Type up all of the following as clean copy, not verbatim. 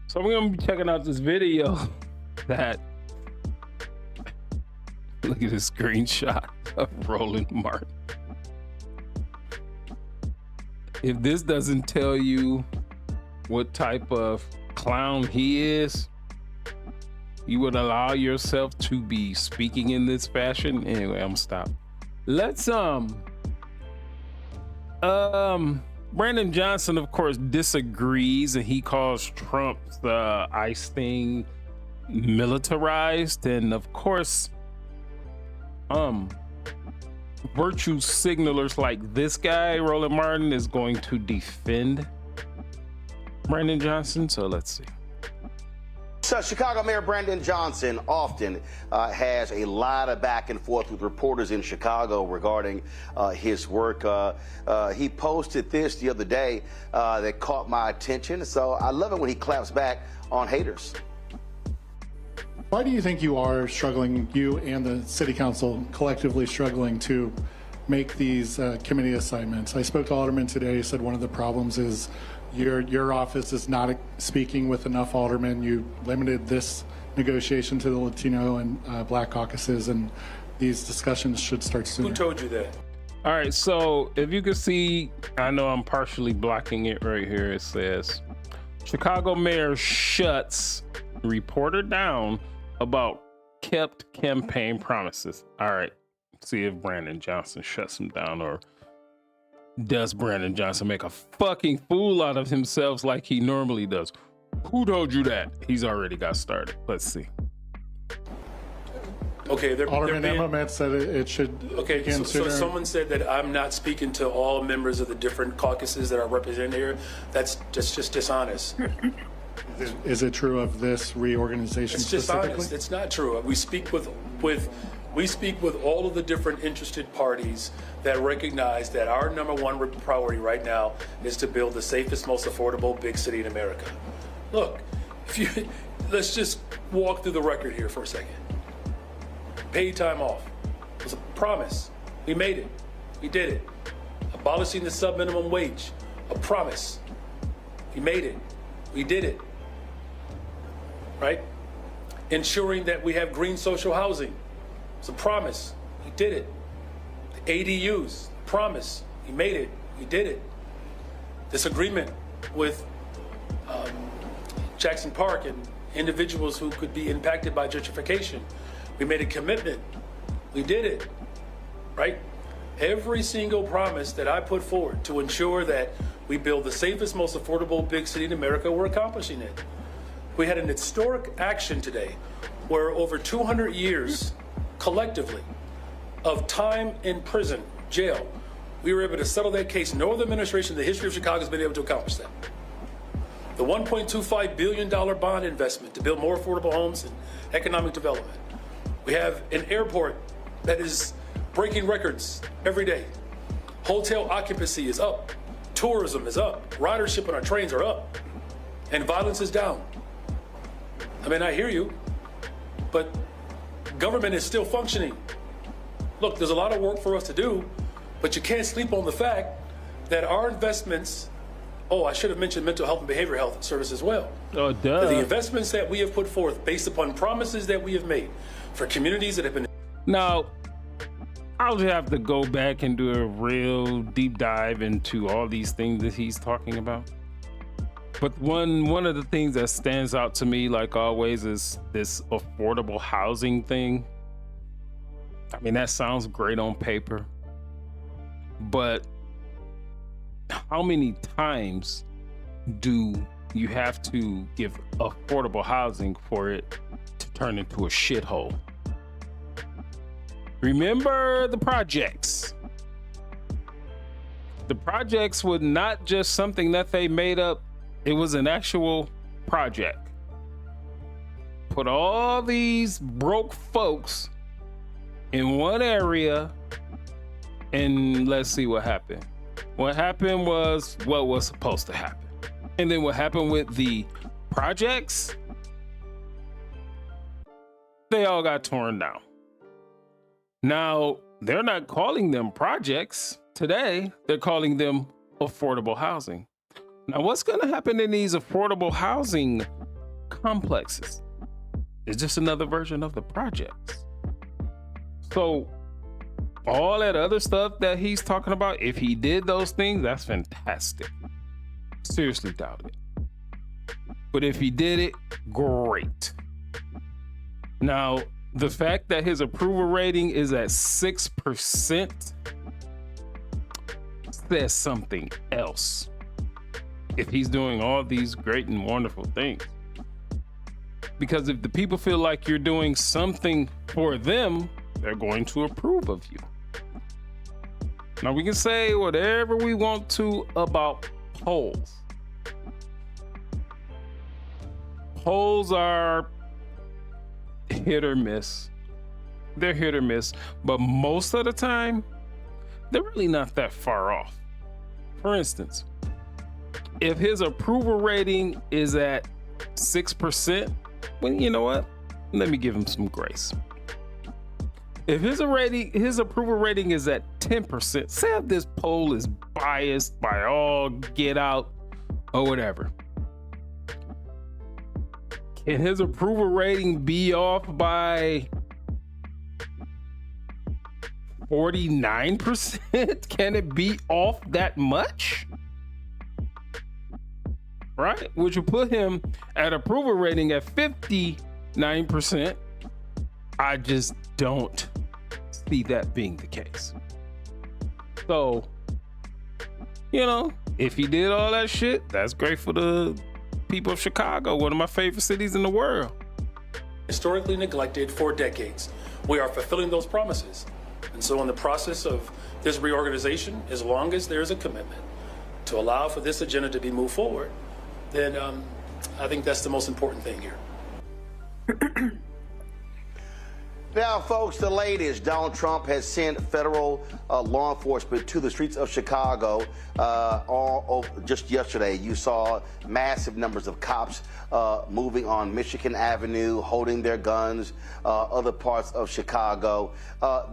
So we're gonna be checking out this video that look at this screenshot of Roland Martin. If this doesn't tell you what type of clown he is, you would allow yourself to be speaking in this fashion. Anyway, I'm stop. Let's Brandon Johnson, of course, disagrees, and he calls Trump's ICE thing militarized, and of course, virtue signalers like this guy, Roland Martin, is going to defend Brandon Johnson. So let's see. So Chicago Mayor Brandon Johnson often has a lot of back and forth with reporters in Chicago regarding his work. He posted this the other day that caught my attention. So I love it when he claps back on haters. Why do you think you are struggling, you and the city council collectively struggling to make these committee assignments? I spoke to Alderman today. He said one of the problems is your office is not speaking with enough aldermen. You limited this negotiation to the Latino and Black caucuses, and these discussions should start sooner. Who told you that? All right, so if you can see, I know I'm partially blocking it right here. It says, Chicago mayor shuts reporter down about kept campaign promises. All right, see if Brandon Johnson shuts him down, or does Brandon Johnson make a fucking fool out of himself like he normally does? Who told you that? He's already got started. Let's see. Okay, Alderman Emmet said it should. Okay, so someone said that I'm not speaking to all members of the different caucuses that are represented here. That's just dishonest. Is it true of this reorganization It's specifically? dishonest. It's not true. We speak with all of the different interested parties that recognize that our number one priority right now is to build the safest, most affordable big city in America. Look, let's just walk through the record here for a second. Paid time off. It was a promise. We made it. We did it. Abolishing the sub-minimum wage. A promise. We made it. We did it. Right? Ensuring that we have green social housing. It's a promise. We did it. The ADUs, promise. We made it. We did it. This agreement with Jackson Park and individuals who could be impacted by gentrification. We made a commitment. We did it. Right? Every single promise that I put forward to ensure that we build the safest, most affordable big city in America, we're accomplishing it. We had an historic action today where over 200 years collectively of time in prison, jail, we were able to settle that case. No other administration in the history of Chicago has been able to accomplish that. The $1.25 billion bond investment to build more affordable homes and economic development. We have an airport that is breaking records every day. Hotel occupancy is up. Tourism is up. Ridership on our trains are up. And violence is down. I mean, I hear you, but government is still functioning. Look, there's a lot of work for us to do, but you can't sleep on the fact that our investments, I should have mentioned mental health and behavioral health service as well. Oh, duh. The investments that we have put forth based upon promises that we have made for communities that have been. Now, I'll just have to go back and do a real deep dive into all these things that he's talking about. But one of the things that stands out to me, like always, is this affordable housing thing. I mean, that sounds great on paper, but how many times do you have to give affordable housing for it to turn into a shithole? Remember the projects. The projects were not just something that they made up. It was an actual project. Put all these broke folks in one area, and let's see what happened. What happened was what was supposed to happen. And then what happened with the projects? They all got torn down. Now, they're not calling them projects today. They're calling them affordable housing. Now, what's going to happen in these affordable housing complexes. It's just another version of the projects. So all that other stuff that he's talking about, if he did those things, that's fantastic. Seriously doubt it. But if he did it, great. Now, the fact that his approval rating is at 6% says something else. If he's doing all these great and wonderful things. Because if the people feel like you're doing something for them, they're going to approve of you. Now, we can say whatever we want to about polls. Polls are hit or miss. They're hit or miss, but most of the time, they're really not that far off. For instance, if his approval rating is at 6%, well, you know what? Let me give him some grace. If his approval rating is at 10%, say if this poll is biased by all get out or whatever, can his approval rating be off by 49%? Can it be off that much? Right? Which would put him at approval rating at 59%. I just don't see that being the case. So, you know, if he did all that shit, that's great for the people of Chicago, one of my favorite cities in the world. Historically neglected for decades. We are fulfilling those promises. And so in the process of this reorganization, as long as there's a commitment to allow for this agenda to be moved forward, then I think that's the most important thing here. Now, folks, the latest. Donald Trump has sent federal law enforcement to the streets of Chicago. Just yesterday, you saw massive numbers of cops moving on Michigan Avenue, holding their guns, other parts of Chicago.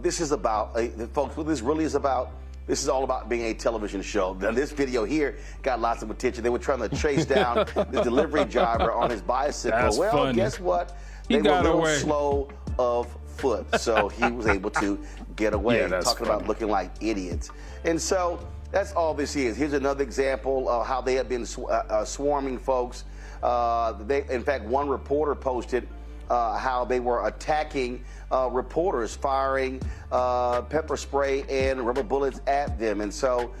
This is about, folks, what this really is about. This is all about being a television show. Now, this video here got lots of attention. They were trying to chase down the delivery driver on his bicycle. That's well, funny. Guess what? He They were a got little away. slow of foot, so he was able to get away. Yeah, that's talking funny. about looking like idiots. And so that's all this is. Here's another example of how they have been swarming folks. In fact, one reporter posted how they were attacking reporters, firing pepper spray and rubber bullets at them. And so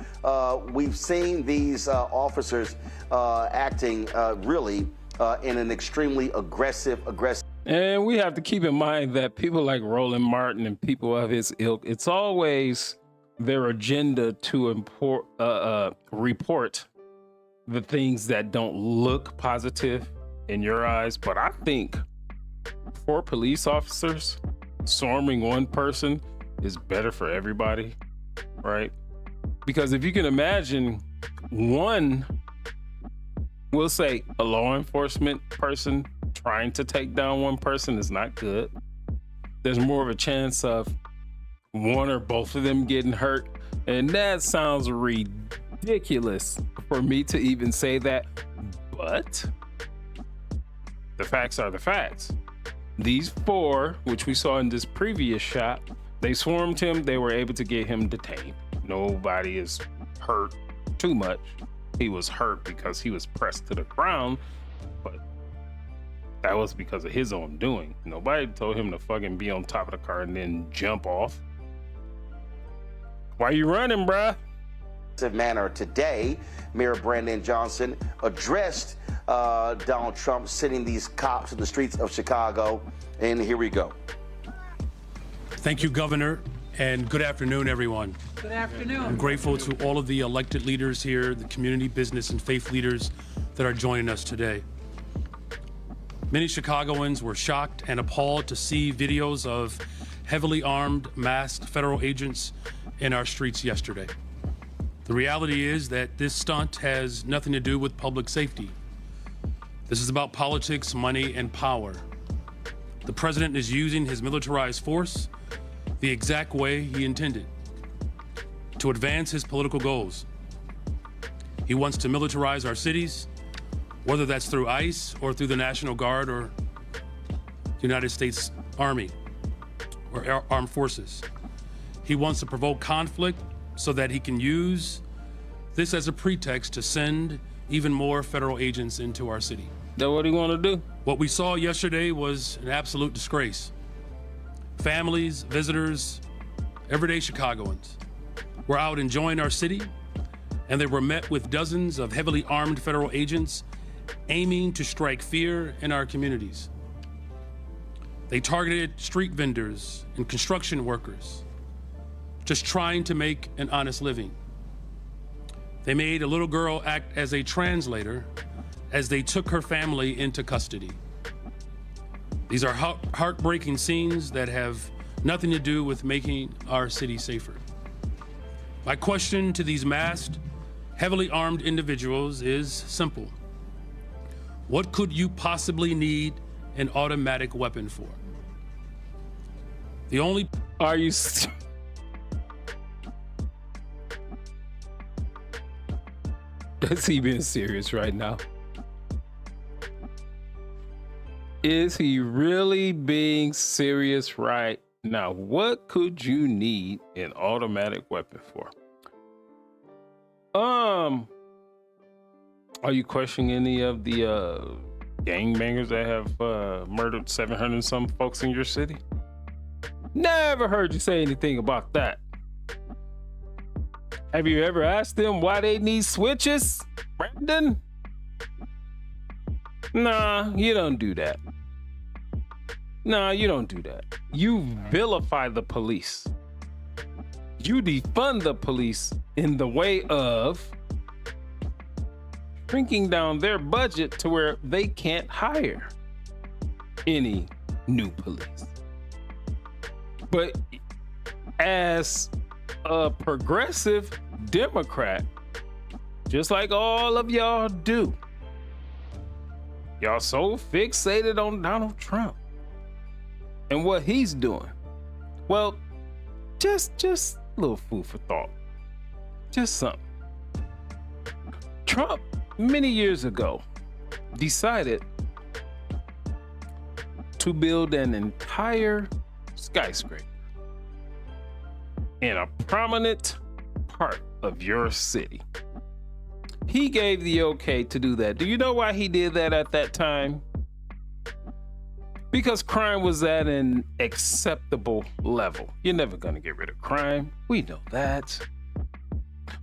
we've seen these officers acting really in an extremely aggressive. And we have to keep in mind that people like Roland Martin and people of his ilk, it's always their agenda to report the things that don't look positive in your eyes. But I think for police officers, swarming one person is better for everybody, right? Because if you can imagine one, we'll say a law enforcement person trying to take down one person is not good. There's more of a chance of one or both of them getting hurt. And that sounds ridiculous for me to even say that. But the facts are the facts. These four, which we saw in this previous shot, they swarmed him. They were able to get him detained. Nobody is hurt too much. He was hurt because he was pressed to the ground, but that was because of his own doing. Nobody told him to fucking be on top of the car and then jump off. Why you running, bruh? Manner today, Mayor Brandon Johnson addressed Donald Trump sending these cops to the streets of Chicago, and here we go. Thank you, Governor, and good afternoon, everyone. Good afternoon. I'm grateful to all of the elected leaders here, the community, business, and faith leaders that are joining us today. Many Chicagoans were shocked and appalled to see videos of heavily armed, masked federal agents in our streets yesterday. The reality is that this stunt has nothing to do with public safety. This is about politics, money, and power. The president is using his militarized force the exact way he intended, to advance his political goals. He wants to militarize our cities, whether that's through ICE or through the National Guard or the United States Army or Armed Forces. He wants to provoke conflict so that he can use this as a pretext to send even more federal agents into our city. That what he want to do? What we saw yesterday was an absolute disgrace. Families, visitors, everyday Chicagoans were out enjoying our city, and they were met with dozens of heavily armed federal agents aiming to strike fear in our communities. They targeted street vendors and construction workers, just trying to make an honest living. They made a little girl act as a translator as they took her family into custody. These are heartbreaking scenes that have nothing to do with making our city safer. My question to these masked, heavily armed individuals is simple. What could you possibly need an automatic weapon for? The only... Are you... Is he being serious right now? Is he really being serious right now? What could you need an automatic weapon for? Are you questioning any of the gangbangers that have murdered 700 and some folks in your city? Never heard you say anything about that. Have you ever asked them why they need switches, Brandon? Nah, you don't do that. Nah, you don't do that. You vilify the police. You defund the police in the way of shrinking down their budget to where they can't hire any new police. But as a progressive Democrat, just like all of y'all do, y'all so fixated on Donald Trump and what he's doing. Well, just a little food for thought. Just something. Trump, many years ago, decided to build an entire skyscraper in a prominent part of your city. He gave the okay to do that. Do you know why he did that at that time? Because crime was at an acceptable level. You're never gonna get rid of crime. We know that.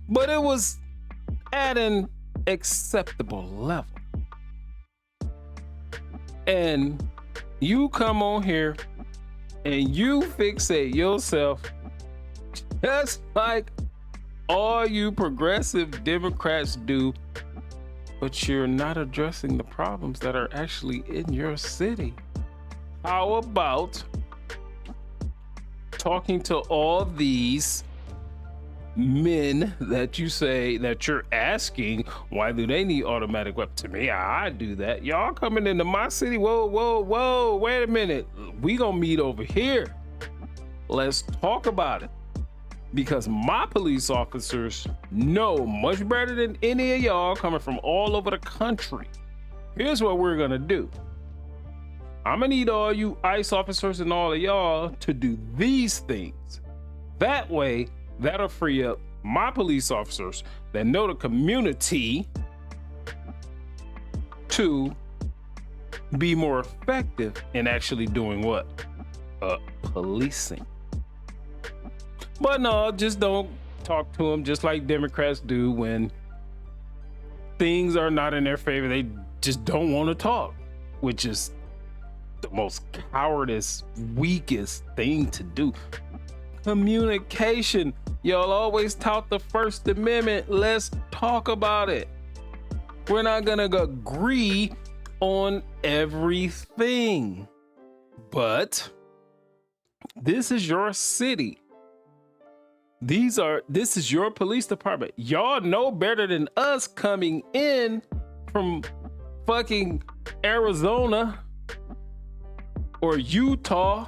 But it was at an acceptable level. And you come on here and you fixate yourself just like all you progressive Democrats do, but you're not addressing the problems that are actually in your city. How about talking to all these men that you say that you're asking why do they need automatic weapons? To me, I do that. Y'all coming into my city, whoa, wait a minute. We gonna meet over here. Let's talk about it. Because my police officers know much better than any of y'all coming from all over the country. Here's what we're gonna do. I'm gonna need all you ICE officers and all of y'all to do these things. That way, that'll free up my police officers that know the community to be more effective in actually doing what? Policing. But no, just don't talk to them just like Democrats do when things are not in their favor. They just don't want to talk, which is the most cowardice, weakest thing to do. Communication. Y'all always tout the First Amendment. Let's talk about it. We're not gonna agree on everything, but this is your city. This is your police department. Y'all know better than us coming in from fucking Arizona or Utah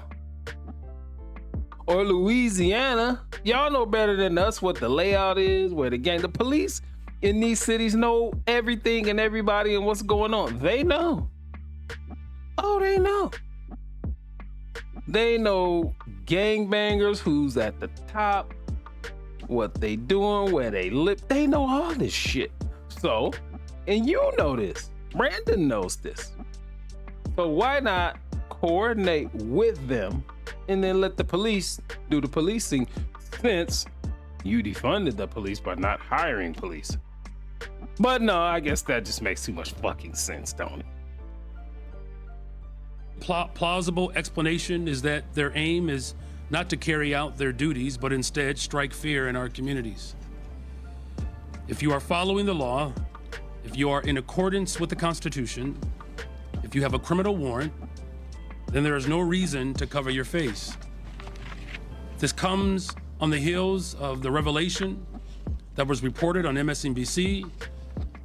or Louisiana. Y'all know better than us what the layout is, where the police, in these cities know everything and everybody and what's going on. They know. Oh, they know. They know gangbangers, who's at the top, what they doing, where they live. They know all this shit. So, and you know this. Brandon knows this. So why not coordinate with them and then let the police do the policing, since you defunded the police by not hiring police? But no, I guess that just makes too much fucking sense, don't it? Plausible explanation is that their aim is not to carry out their duties, but instead strike fear in our communities. If you are following the law, if you are in accordance with the Constitution, if you have a criminal warrant, then there is no reason to cover your face. This comes on the heels of the revelation that was reported on MSNBC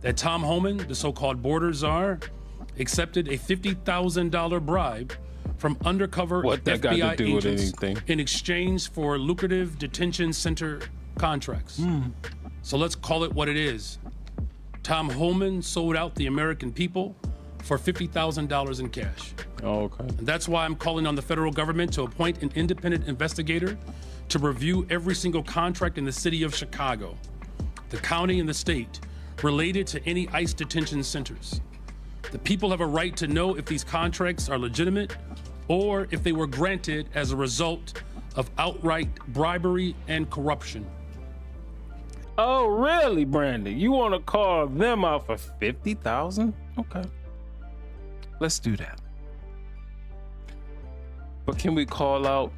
that Tom Homan, the so-called border czar, accepted a $50,000 bribe from undercover What that got FBI to do with agents anything? in exchange for lucrative detention center contracts. So let's call it what it is. Tom Homan sold out the American people for $50,000 in cash. Oh, okay. And that's why I'm calling on the federal government to appoint an independent investigator to review every single contract in the city of Chicago, the county and the state, related to any ICE detention centers. The people have a right to know if these contracts are legitimate or if they were granted as a result of outright bribery and corruption. Oh, really, Brandon? You want to call them out for 50,000? Okay. Let's do that. But can we call out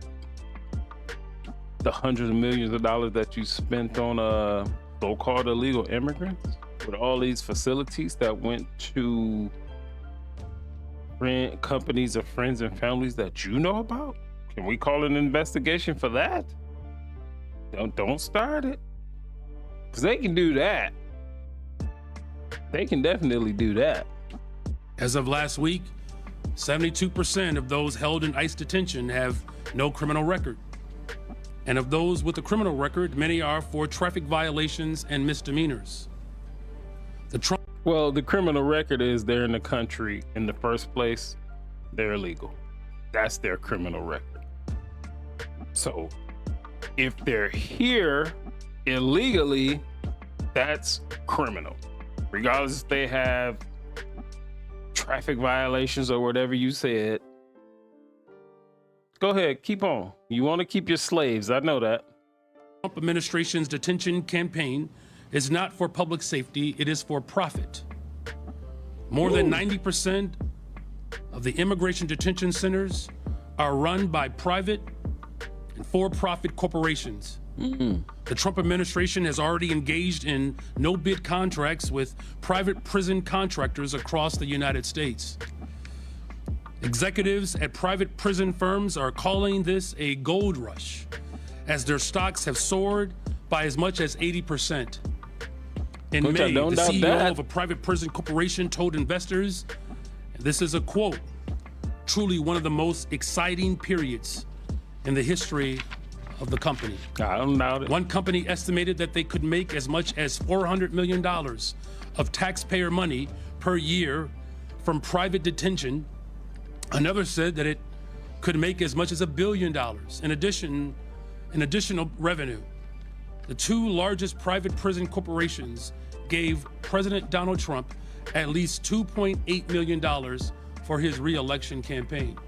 the hundreds of millions of dollars that you spent on so-called illegal immigrants with all these facilities that went to companies of friends and families that you know about? Can we call an investigation for that? Don't start it. Because they can do that. They can definitely do that. As of last week, 72% of those held in ICE detention have no criminal record. And of those with a criminal record, many are for traffic violations and misdemeanors. Well, the criminal record is they're in the country in the first place. They're illegal. That's their criminal record. So if they're here illegally, that's criminal. Regardless if they have traffic violations or whatever you said. Go ahead, keep on. You want to keep your slaves. I know that. Trump administration's detention campaign is not for public safety, it is for profit. More than 90% of the immigration detention centers are run by private and for-profit corporations. The Trump administration has already engaged in no-bid contracts with private prison contractors across the United States. Executives at private prison firms are calling this a gold rush, as their stocks have soared by as much as 80%. In May, the CEO of a private prison corporation told investors, and this is a quote, "Truly one of the most exciting periods in the history of the company." I don't doubt it. One company estimated that they could make as much as $400 million of taxpayer money per year from private detention. Another said that it could make as much as $1 billion in additional revenue. The two largest private prison corporations gave President Donald Trump at least $2.8 million for his re-election campaign.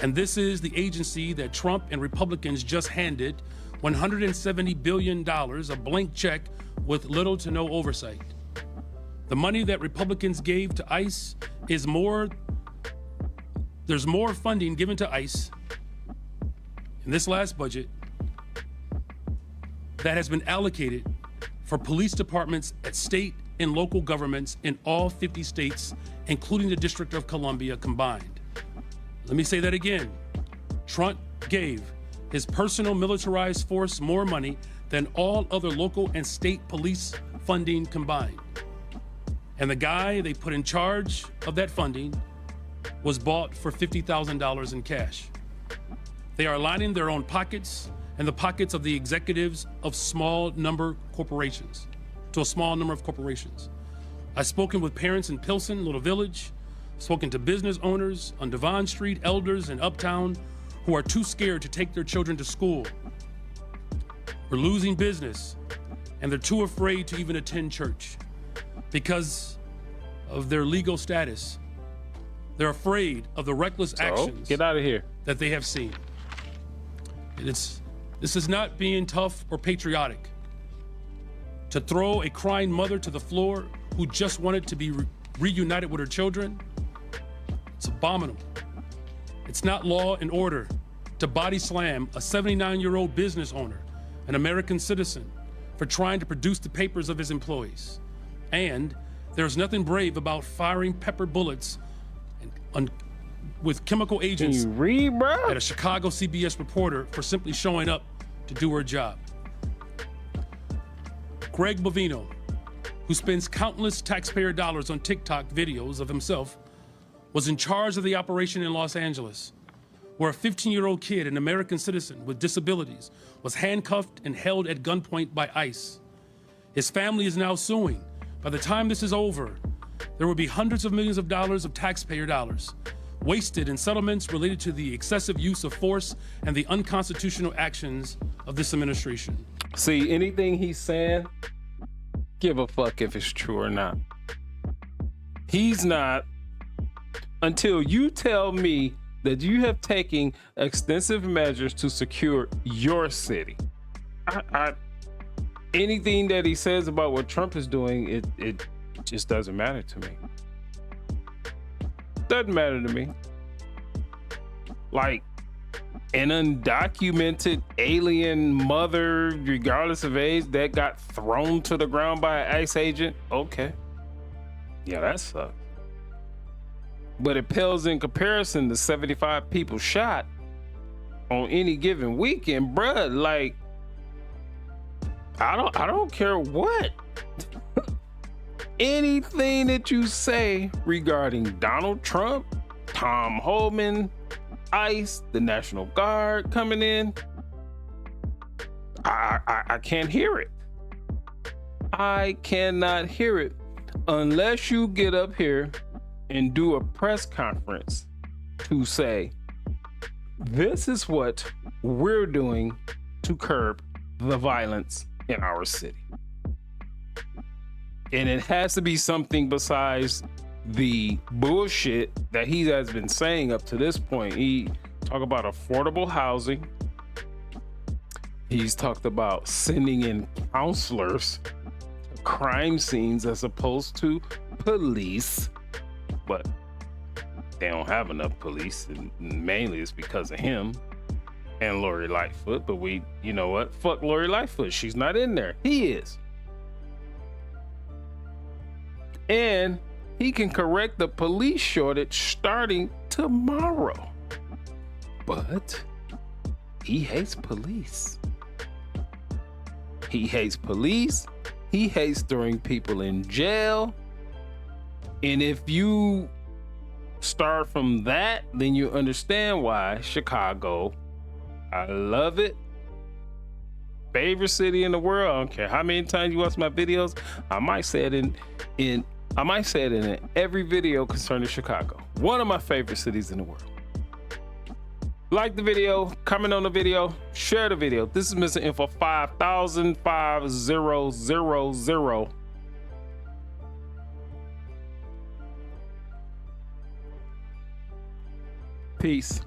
And this is the agency that Trump and Republicans just handed $170 billion, a blank check with little to no oversight. The money that Republicans gave to ICE is there's more funding given to ICE in this last budget that has been allocated for police departments at state and local governments in all 50 states, including the District of Columbia combined. Let me say that again. Trump gave his personal militarized force more money than all other local and state police funding combined. And the guy they put in charge of that funding was bought for $50,000 in cash. They are lining their own pockets and the pockets of the executives of small number corporations. to a small number of corporations. I've spoken with parents in Pilsen, Little Village, spoken to business owners on Devon Street, elders in Uptown who are too scared to take their children to school. We're losing business, and they're too afraid to even attend church because of their legal status. They're afraid of the reckless actions Get out of here. that they have seen. And this is not being tough or patriotic. To throw a crying mother to the floor who just wanted to be reunited with her children, it's abominable. It's not law and order to body slam a 79-year-old business owner, an American citizen, for trying to produce the papers of his employees. And there's nothing brave about firing pepper bullets with chemical Can agents you read, bro? at a Chicago CBS reporter for simply showing up to do her job. Greg Bovino, who spends countless taxpayer dollars on TikTok videos of himself, was in charge of the operation in Los Angeles, where a 15-year-old kid, an American citizen with disabilities, was handcuffed and held at gunpoint by ICE. His family is now suing. By the time this is over, there will be hundreds of millions of dollars of taxpayer dollars wasted in settlements related to the excessive use of force and the unconstitutional actions of this administration. See, anything he's saying, give a fuck if it's true or not. He's not, until you tell me that you have taken extensive measures to secure your city. Anything that he says about what Trump is doing, it just doesn't matter to me. Doesn't matter to me. Like an undocumented alien mother, regardless of age, that got thrown to the ground by an ICE agent. Okay. Yeah, that sucks. But it pales in comparison to 75 people shot on any given weekend, bruh. Like, I don't care what. Anything that you say regarding Donald Trump, Tom Homan, ICE, the National Guard coming in, I can't hear it. I cannot hear it unless you get up here and do a press conference to say, this is what we're doing to curb the violence in our city. And it has to be something besides the bullshit that he has been saying up to this point. He talked about affordable housing. He's talked about sending in counselors to crime scenes as opposed to police. But they don't have enough police, and mainly it's because of him and Lori Lightfoot. But you know what? Fuck Lori Lightfoot. She's not in there. He is. And he can correct the police shortage starting tomorrow. But he hates police. He hates police. He hates throwing people in jail. And if you start from that, then you understand why Chicago, I love it. Favorite city in the world. I don't care how many times you watch my videos. I might say it in every video concerning Chicago. One of my favorite cities in the world. Like the video, comment on the video, share the video. This is Mr. Info 5000. Peace.